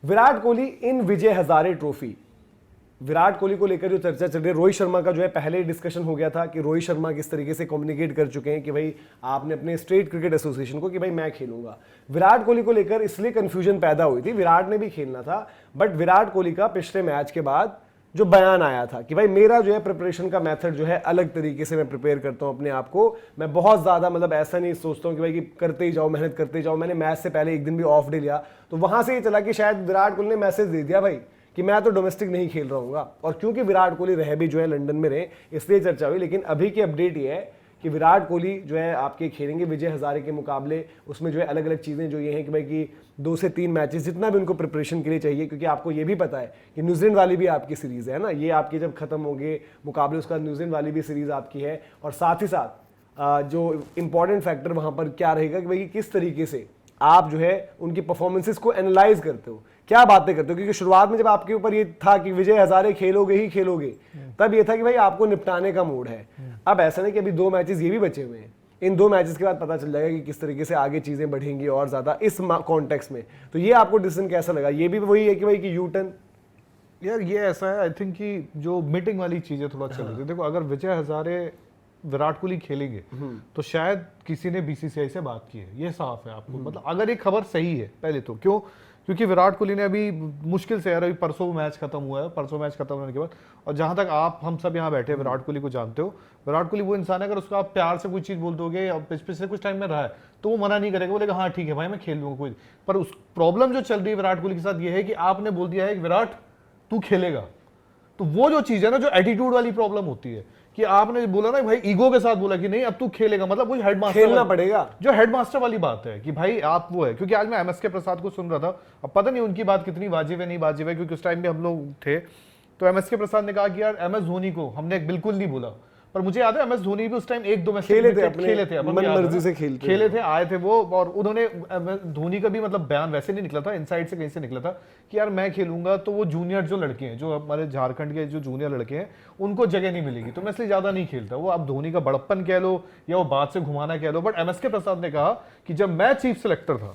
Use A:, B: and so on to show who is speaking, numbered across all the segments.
A: विराट कोहली इन Vijay Hazare trophy, Virat Kohli को लेकर जो चर्चा चल रही है, रोहित शर्मा का जो है पहले डिस्कशन हो गया था कि रोहित शर्मा किस तरीके से कम्युनिकेट कर चुके हैं कि भाई आपने अपने स्टेट क्रिकेट एसोसिएशन को कि भाई मैं खेलूंगा। विराट कोहली को लेकर इसलिए कंफ्यूजन पैदा हुई थी, विराट ने भी खेलना था, बट विराट कोहली का पिछले मैच के बाद जो बयान आया था कि भाई मेरा जो है प्रिपरेशन का मेथड जो है अलग तरीके से मैं प्रिपेयर करता हूं अपने आप को, मैं बहुत ज्यादा मतलब ऐसा नहीं सोचता हूं कि भाई कि करते ही जाओ, मेहनत करते ही जाओ। मैंने मैच से पहले एक दिन भी ऑफ डे लिया, तो वहां से ये चला कि शायद विराट कोहली ने मैसेज दे दिया भाई कि मैं तो डोमेस्टिक नहीं खेल रहा हूँ। और क्योंकि विराट कोहली रह भी जो है लंदन में रहे, इसलिए चर्चा हुई। लेकिन अभी की अपडेट ये है कि विराट कोहली जो है आपके खेलेंगे विजय हजारे के मुकाबले, उसमें जो है अलग अलग चीज़ें जो ये हैं कि भाई कि 2 से 3 मैचेस जितना भी उनको प्रिपरेशन के लिए चाहिए, क्योंकि आपको ये भी पता है कि न्यूजीलैंड वाली भी आपकी सीरीज़ है ना, ये आपकी जब खत्म होंगे मुकाबले उसका न्यूजीलैंड वाली भी सीरीज़ आपकी है। और साथ ही साथ जो इंपॉर्टेंट फैक्टर वहाँ पर क्या रहेगा कि भाई किस तरीके से आप जो है उनकी परफॉर्मेंसेस को एनालाइज करते हो, क्या बातें करते हो। क्योंकि शुरुआत में जब आपके ऊपर ये था कि विजय हजारे खेलोगे ही खेलोगे, तब ये था कि भाई आपको निपटाने का मूड है। अब ऐसा नहीं कि अभी 2 मैचेस ये भी बचे हुए हैं, इन 2 मैचेस के बाद पता चल जाएगा कि किस तरीके से आगे चीजें बढ़ेंगी और ज्यादा इस कॉन्टेक्स्ट में। तो ये आपको डिसीजन कैसा लगा? ये भी वही है कि भाई कि यू टर्न
B: यार ये ऐसा है, आई थिंक कि जो मीटिंग वाली चीजें थोड़ा चल रही थी। देखो अगर विजय हजारे विराट कोहली खेलेंगे तो शायद किसी ने बीसीसीआई से बात की है, ये साफ है आपको। मतलब अगर ये खबर सही है पहले तो क्यों, क्योंकि विराट कोहली ने अभी मुश्किल से यार अभी परसों मैच खत्म हुआ है, परसों मैच खत्म होने के बाद, और जहां तक आप हम सब यहाँ बैठे विराट कोहली को जानते हो, विराट कोहली वो इंसान है अगर उसको आप प्यार से कोई चीज बोल दोगे और पिछले कुछ टाइम में रहा है तो वो मना नहीं करेगा, बोलेगा हाँ ठीक है भाई मैं खेल लूंगा कोई। पर उस प्रॉब्लम जो चल रही है विराट कोहली के साथ ये है कि आपने बोल दिया है कि विराट तू खेलेगा, तो वो जो चीज है ना, जो एटीट्यूड वाली प्रॉब्लम होती है कि आपने बोला ना भाई ईगो के साथ बोला कि नहीं अब तू खेलेगा, मतलब वो हेडमास्टर
A: खेलना पड़ेगा,
B: जो हेडमास्टर वाली बात है कि भाई आप वो है। क्योंकि आज मैं एमएसके प्रसाद को सुन रहा था, अब पता नहीं उनकी बात कितनी वाजिब है नहीं वाजिब है, क्योंकि उस टाइम भी हम लोग थे, तो एमएसके प्रसाद ने कहा कि यार एमएस धोनी को हमने बिल्कुल नहीं बोला, पर मुझे याद है एमएस धोनी भी उस टाइम 1-2 मैच खेले थे
A: मन मर्जी से
B: खेले थे, आए थे वो। और उन्होंने धोनी का भी मतलब बयान वैसे नहीं निकला था, इनसाइड से कहीं से निकला था कि यार मैं खेलूंगा तो वो जूनियर जो लड़के हैं, जो हमारे झारखंड के जो जूनियर लड़के हैं उनको जगह नहीं मिलेगी, तो मैं इसलिए ज्यादा नहीं खेलता। वो अब धोनी का बड़प्पन कह लो या वो बात से घुमाना कह लो, बट एमएसके प्रसाद ने कहा कि जब मैं चीफ सिलेक्टर था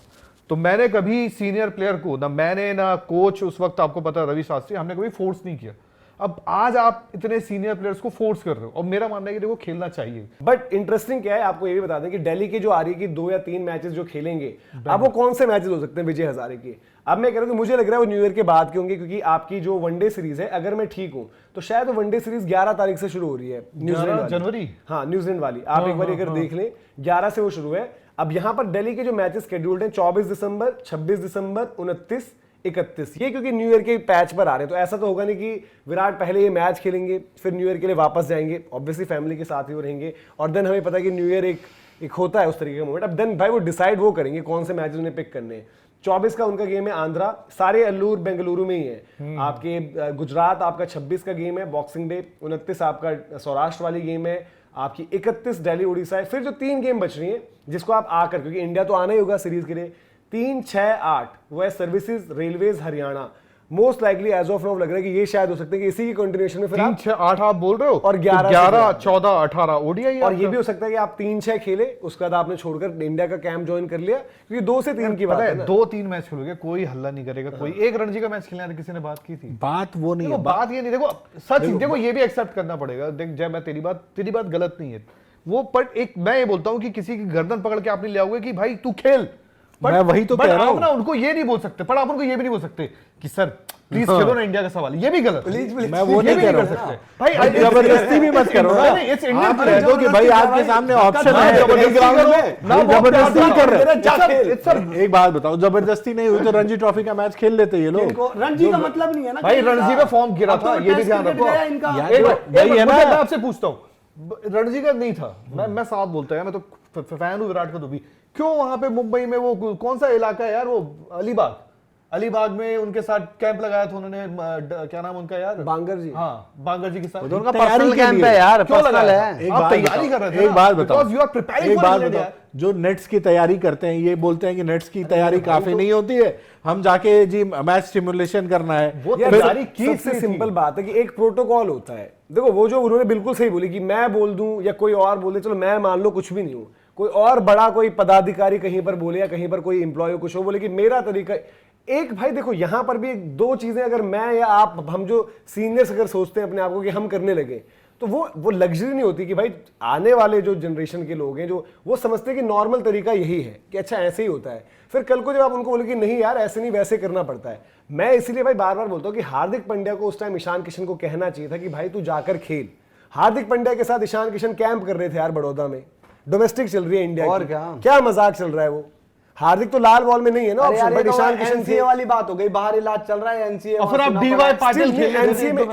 B: तो मैंने कभी सीनियर प्लेयर को, ना मैंने ना कोच उस वक्त आपको पता रवि शास्त्री, हमने कभी फोर्स नहीं किया। अब आज आप इतने सीनियर प्लेयर्स को फोर्स कर रहे हो, और मेरा मानना है कि देखो खेलना चाहिए।
A: बट इंटरेस्टिंग क्या है, आपको ये भी बता दें कि दिल्ली की जो आ रही है कि 2 या 3 मैचेस जो खेलेंगे, अब वो कौन से मैचेस हो सकते हैं विजय हजारे के? अब मैं कह रहा हूं कि मुझे लग रहा है वो न्यू ईयर के बाद के होंगे, क्योंकि आपकी जो वनडे सीरीज है, अगर मैं ठीक हूं तो शायद वनडे सीरीज 11 तारीख से शुरू हो रही है, न्यूजीलैंड
B: जनवरी,
A: हाँ न्यूजीलैंड वाली, आप एक बार अगर देख लें 11 से वो शुरू है। अब यहां पर दिल्ली के जो मैचेस शेड्यूल्ड हैं 24 दिसंबर, 26 दिसंबर, 29, 31, ये क्योंकि न्यू ईयर के पैच पर आ रहे हैं, तो ऐसा तो होगा नहीं कि विराट पहले ये मैच खेलेंगे फिर न्यू ईयर के लिए वापस जाएंगे, ऑब्वियसली फैमिली के साथ ही वो रहेंगे। और देन हमें पता है कि न्यू ईयर एक होता है उस तरीके का मोमेंट। अब देन भाई वो डिसाइड वो करेंगे कौन से मैचेस उन्हें पिक करने हैं। 24 का उनका गेम है आंध्रा, सारे अल्लूर बेंगलुरु में ही है। आपके गुजरात आपका 26 का गेम है बॉक्सिंग डे, 29 आपका सौराष्ट्र वाली गेम है, आपकी 31 दिल्ली उड़ीसा है। फिर जो 3 गेम बच रही हैं जिसको आप आकर, क्योंकि इंडिया तो आना ही होगा सीरीज के लिए, 3, 6, 8 वो है services, railways, Haryana. Most likely as of now लग रहा है कि ये शायद हो सकते हैं कि इसी की कंटिन्यूएशन में फिर
B: 3, 6, 8 आप बोल रहे हो,
A: और
B: 11, 14, 18 ओडीआई।
A: और ये भी हो सकता है कि आप 3-6 खेले, उसके बाद आपने छोड़कर इंडिया का कैंप ज्वाइन कर लिया, क्योंकि 2 से 3 की बात है।
B: 2-3 मैच खेलोगे, कोई हल्ला नहीं करेगा, कोई एक रणजी का मैच खेलने किसी ने बात की थी?
C: बात वो नहीं है,
B: बात ये नहीं, देखो सच देखो ये भी एक्सेप्ट करना पड़ेगा। देख जय मैं तेरी बात गलत नहीं है वो, पर एक मैं ये बोलता हूं कि किसी की गर्दन पकड़ के आप नहीं ले आओगे कि भाई तू खेल,
C: मैं वही तो कह रहा हूं
B: ना, उनको ये नहीं बोल सकते, पर आप उनको ये भी नहीं बोल सकते कि सर प्लीज खेलो ना इंडिया का सवाल, ये भी गलत।
C: मैं वो नहीं कह रहा हूं
B: भाई,
C: जबरदस्ती भी मत करो ना,
B: इट्स इंडियन
C: आप कह दो कि भाई आपके सामने ऑप्शन है, जबरदस्ती नहीं कर रहे। एक बात बताओ, जबरदस्ती नहीं हुई तो रणजी ट्रॉफी का मैच खेल लेते ये लोग।
D: रणजी का मतलब नहीं है ना
B: भाई, रणजी में फॉर्म गिरा था, ये भी ध्यान रखो। मैं आपसे पूछता हूँ, रणजी का नहीं था, मैं साफ बोलता है, मैं तो फैन हूं विराट का, तो भी क्यों वहां पे मुंबई में वो कौन सा इलाका है यार, वो अलीबाग में उनके साथ कैंप लगाया था उन्होंने, क्या नाम उनका यार,
A: बांगर जी।
B: हाँ बांगर जी के साथ
C: उनका पर्सनल कैंप है यार,
B: क्यों
C: पर्सनल
B: लगाया?
C: है।
B: आप तैयारी कर रहे थे,
C: एक बात बताओ,
B: because you are preparing for India.
C: जो नेट्स की तैयारी करते हैं ये बोलते हैं कि नेट्स की तैयारी काफी नहीं होती है, हम जाके जी मैच सिमुलेशन करना है।
B: वो तैयारी की
A: सबसे सिंपल बात है कि एक प्रोटोकॉल होता है। देखो वो जो उन्होंने बिल्कुल सही बोली कि मैं बोल दूं या कोई और बोले, चलो मैं मान लो कुछ भी नहीं हूं, कोई और बड़ा कोई पदाधिकारी कहीं पर बोले या कहीं पर कोई एम्प्लॉय कुछ हो बोले कि मेरा तरीका, एक भाई देखो यहां पर भी दो चीजें, अगर मैं या आप, हम जो सीनियर्स अगर सोचते हैं अपने आप को कि हम करने लगे, तो वो लग्जरी नहीं होती कि भाई आने वाले जो जनरेशन के लोग हैं जो वो समझते हैं कि नॉर्मल तरीका यही है कि अच्छा ऐसे ही होता है, फिर कल को जब आप उनको बोले कि नहीं यार ऐसे नहीं वैसे करना पड़ता है। मैं इसीलिए भाई बार बार बोलता हूँ कि हार्दिक पांड्या को उस टाइम ईशान किशन को कहना चाहिए था कि भाई तू जाकर खेल। हार्दिक पांड्या के साथ ईशान किशन कैंप कर रहे थे यार बड़ौदा में, डोमेस्टिक चल रही है इंडिया
D: और
A: की,
D: क्या
A: मजाक चल रहा है वो। हार्दिक तो लाल बॉल में नहीं है ना option, but Ishan Kishan
D: NCA वाली बात हो गई, बाहर इलाज चल रहा है एनसीए,
B: और फिर आप डीवाई पाटिल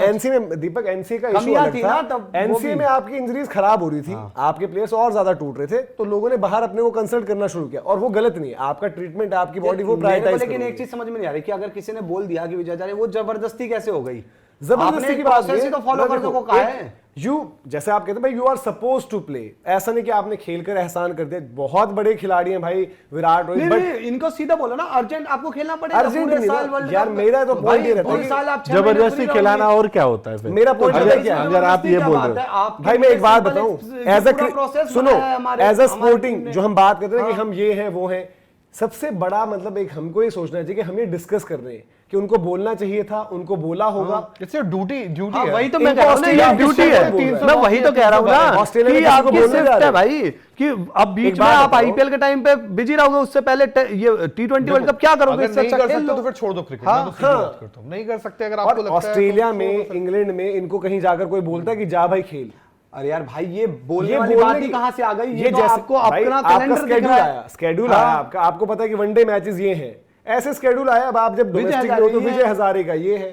A: एनसीए में दीपक एनसीए का इशू अलग था। एनसीए में आपकी इंजरीज खराब हो रही थी, आपके प्लेयर्स और ज्यादा टूट रहे थे, तो लोगों ने बाहर अपने को कंसल्ट करना शुरू किया, और वो गलत नहीं है, आपका ट्रीटमेंट आपकी बॉडी वो प्रायोरिटाइज।
D: लेकिन एक चीज समझ में नहीं आ रही कि अगर किसी ने बोल दिया कि विजय हजारे, वो जबरदस्ती कैसे हो गई?
A: जबरदस्ती की बात
D: नहीं, तो फॉलो करने को कहा है।
A: जैसे आप कहते हैं भाई you are suppose to play, ऐसा नहीं कि आपने खेलकर एहसान कर दिया। बहुत बड़े खिलाड़ी हैं भाई विराट रोहित,
D: बट इनको सीधा बोलो ना अर्जेंट आपको खेलना पड़ेगा
A: अर्जेंट
D: पूरे साल वर्ल्ड
A: यार, मेरा तो पॉइंट ये रहता है
D: साल आप
C: जबरदस्ती खिलाना और क्या होता है फिर?
A: मेरा पॉइंट क्या है,
C: अगर आप ये बोल रहे हो
A: भाई मैं एक बात बताऊं, एज अ सुनो, एज अ स्पोर्टिंग जो हम बात करते हैं कि हम ये हैं वो हैं, सबसे बड़ा मतलब एक हमको ये सोचना चाहिए कि हम ये डिस्कस कर रहे हैं कि उनको बोलना चाहिए था, उनको बोला होगा।
B: इट्स ड्यूटी
D: हाँ,
B: है।
D: वही तो मैं कह रहा हूं ना, ये ड्यूटी है। मैं वही तो कह रहा हूं ना
A: ऑस्ट्रेलिया
D: कि
A: में
D: आपकी
A: बोलने जा
D: शिफ्ट
A: रहे
D: है
A: हैं।
D: भाई, कि अब बीच में आप आईपीएल के टाइम पे बिजी रहोगे, उससे पहले ये T20 वर्ल्ड कप क्या करोगे?
B: अगर नहीं कर सकते तो फिर छोड़ दो क्रिकेट। मैं तो सीधी बात करता हूं, नहीं कर सकते अगर आपको लगता है।
A: ऑस्ट्रेलिया में, इंग्लैंड में इनको कहीं जाकर कोई बोलता है कि जा भाई खेल।
D: अरे यार भाई, ये बोलने वाली बात ही कहां से आ गई? ये तो
A: जैसे
D: आपको अपना कैलेंडर
A: स्केड्यूल आया, स्केड्यूल आया आपका, आपको पता है कि वनडे मैचेस ये हैं, ऐसे स्केड्यूल आया। अब आप जब डोमेस्टिक में हो तो विजय हजारे का ये है।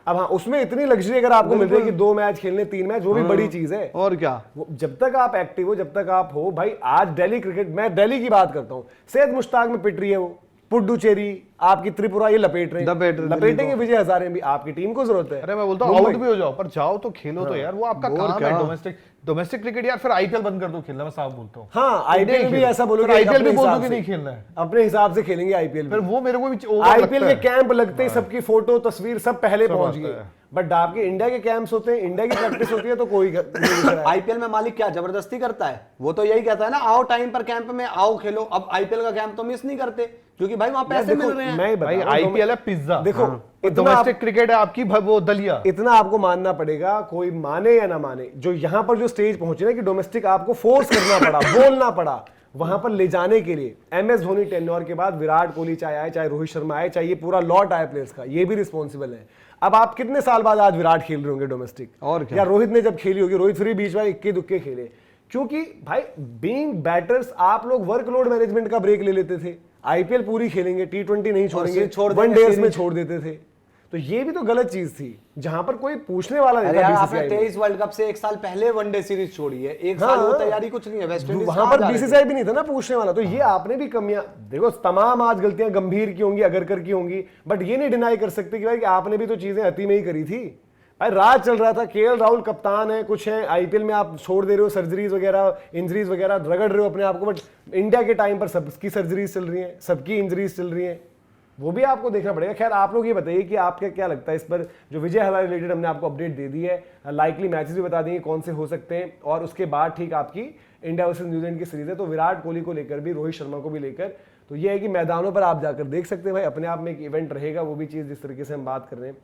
A: अब हाँ, उसमें इतनी लग्जरी अगर आपको मिल रही है कि 2 मैच खेलने, 3 मैच, वो भी बड़ी चीज है।
D: और क्या,
A: जब तक आप एक्टिव हो, जब तक आप हो भाई। आज दिल्ली क्रिकेट, मैं दिल्ली की बात करता हूँ, सैयद मुश्ताक में पिट रही है वो, पुडुचेरी, आपकी त्रिपुरा, ये लपेटेंगे विजय हजारे भी। आपकी टीम को जरूरत है।
B: अरे मैं बोलता हूँ आउट भी हो जाओ, पर जाओ तो खेलो तो यार, वो आपका काम है। डोमेस्टिक क्रिकेट यार, फिर आईपीएल बंद कर दो खेलना, मैं साफ बोलता हूँ।
A: हाँ, आईपीएल भी ऐसा बोलोगे,
B: आईपीएल भी बोल दो कि नहीं खेलना है,
A: अपने हिसाब से खेलेंगे आईपीएल।
B: फिर वो मेरे को भी
A: आईपीएल के कैंप लगते ही सबकी फोटो तस्वीर सब पहले पहुंच गई। बट आपके इंडिया के कैंप्स होते हैं, इंडिया की प्रैक्टिस होती है, तो कोई
D: आईपीएल में मालिक क्या जबरदस्ती करता है? वो तो यही कहता है ना, आओ टाइम पर कैंप में आओ खेलो। अब आईपीएल का कैंप तो मिस नहीं करते क्योंकि भाई वहां पैसे मिल रहे हैं।
B: भाई आईपीएल है पिज्जा,
A: देखो
B: डोमेस्टिक क्रिकेट है आपकी वो दलिया।
A: इतना आपको मानना पड़ेगा, कोई माने या ना माने, जो यहाँ पर जो स्टेज पहुंचे ना कि डोमेस्टिक आपको फोर्स करना पड़ा, बोलना पड़ा वहां पर ले जाने के लिए। एमएस धोनी टेन्योर के बाद विराट कोहली चाहे आए, चाहे रोहित शर्मा आए, चाहे ये पूरा लॉट आए प्लेयर्स का, ये भी रिस्पॉन्सिबल है। अब आप कितने साल बाद आज विराट खेल रहे होंगे डोमेस्टिक,
D: और क्या?
A: या रोहित ने जब खेली होगी, रोहित फिर बीच में इक्के दुक्के खेले, क्योंकि भाई बीइंग बैटर्स आप लोग वर्कलोड मैनेजमेंट का ब्रेक ले लेते थे। आईपीएल पूरी खेलेंगे, T20 नहीं छोड़ेंगे, वनडेज में छोड़ देते थे। तो ये भी तो गलत चीज थी, जहां पर कोई पूछने वाला नहीं था।
D: आपने 23 वर्ल्ड कप से 1 साल पहले वनडे सीरीज छोड़ी है, 1 साल वो तैयारी कुछ नहीं है, वेस्ट इंडीज
A: वहां पर बीसीसीआई भी नहीं था ना पूछने वाला। तो ये आपने भी कमियां देखो, तमाम आज गलतियां गंभीर की होंगी, अगर कर की होंगी, बट ये नहीं डिनाई कर सकते कि भाई कि आपने भी तो चीजें अति में ही करी थी। भाई राज चल रहा था, केएल राहुल कप्तान है, कुछ है, आईपीएल में आप छोड़ दे रहे हो, सर्जरीज वगैरह, इंजरीज वगैरह रगड़ रहे हो अपने आप को। बट इंडिया के टाइम पर सबकी सर्जरीज चल रही हैं, सबकी इंजरीज चल रही हैं, वो भी आपको देखना पड़ेगा। खैर आप लोग ये बताइए कि आपका क्या लगता है इस पर, जो विजय हजारे रिलेटेड हमने आपको अपडेट दे दी है, लाइकली मैचेस भी बता देंगे कौन से हो सकते हैं, और उसके बाद ठीक आपकी इंडिया वर्सेस न्यूजीलैंड की सीरीज है, तो विराट कोहली को लेकर भी, रोहित शर्मा को भी लेकर, तो ये है कि मैदानों पर आप जाकर देख सकते हैं भाई, अपने आप में एक इवेंट रहेगा, वो भी चीज़ जिस तरीके से हम बात कर रहे हैं।